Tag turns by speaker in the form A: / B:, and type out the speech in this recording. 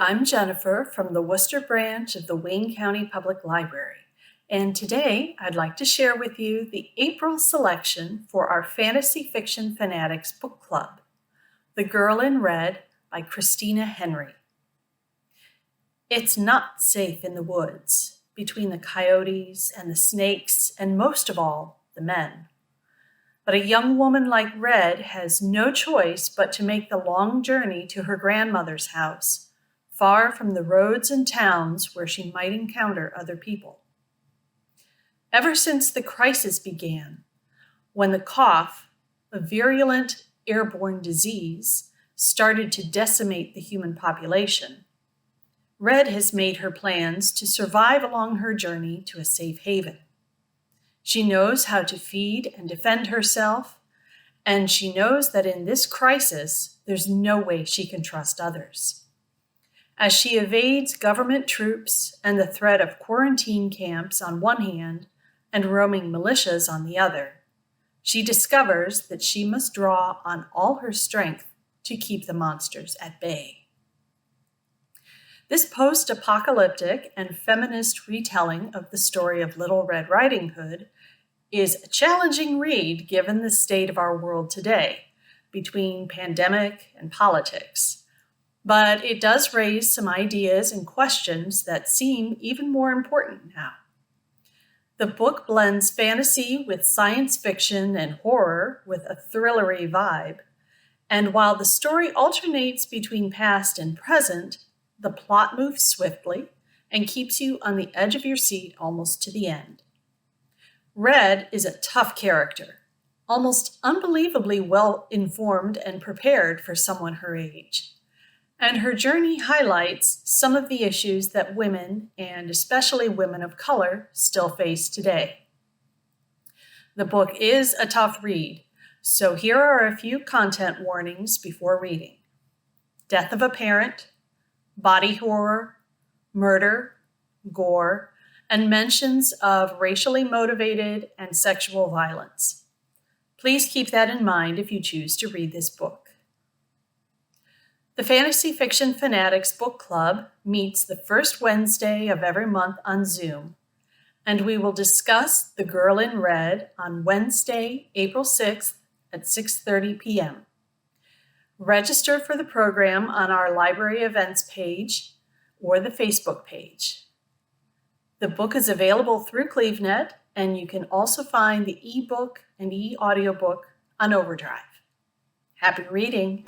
A: I'm Jennifer from the Worcester branch of the Wayne County Public Library, and today I'd like to share with you the April selection for our Fantasy Fiction Fanatics Book Club, The Girl in Red by Christina Henry. It's not safe in the woods, between the coyotes and the snakes, and most of all, the men. But a young woman like Red has no choice but to make the long journey to her grandmother's house, far from the roads and towns where she might encounter other people. Ever since the crisis began, when the cough, a virulent airborne disease, started to decimate the human population, Red has made her plans to survive along her journey to a safe haven. She knows how to feed and defend herself, and she knows that in this crisis, there's no way she can trust others. As she evades government troops and the threat of quarantine camps on one hand and roaming militias on the other, she discovers that she must draw on all her strength to keep the monsters at bay. This post-apocalyptic and feminist retelling of the story of Little Red Riding Hood is a challenging read given the state of our world today, between pandemic and politics. But it does raise some ideas and questions that seem even more important now. The book blends fantasy with science fiction and horror with a thrillery vibe. And while the story alternates between past and present, the plot moves swiftly and keeps you on the edge of your seat almost to the end. Red is a tough character, almost unbelievably well-informed and prepared for someone her age. And her journey highlights some of the issues that women, and especially women of color, still face today. The book is a tough read, so here are a few content warnings before reading. Death of a parent, body horror, murder, gore, and mentions of racially motivated and sexual violence. Please keep that in mind if you choose to read this book. The Fantasy Fiction Fanatics Book Club meets the first Wednesday of every month on Zoom, and we will discuss The Girl in Red on Wednesday, April 6th at 6:30 p.m. Register for the program on our library events page or the Facebook page. The book is available through CleveNet, and you can also find the e-book and e-audiobook on Overdrive. Happy reading!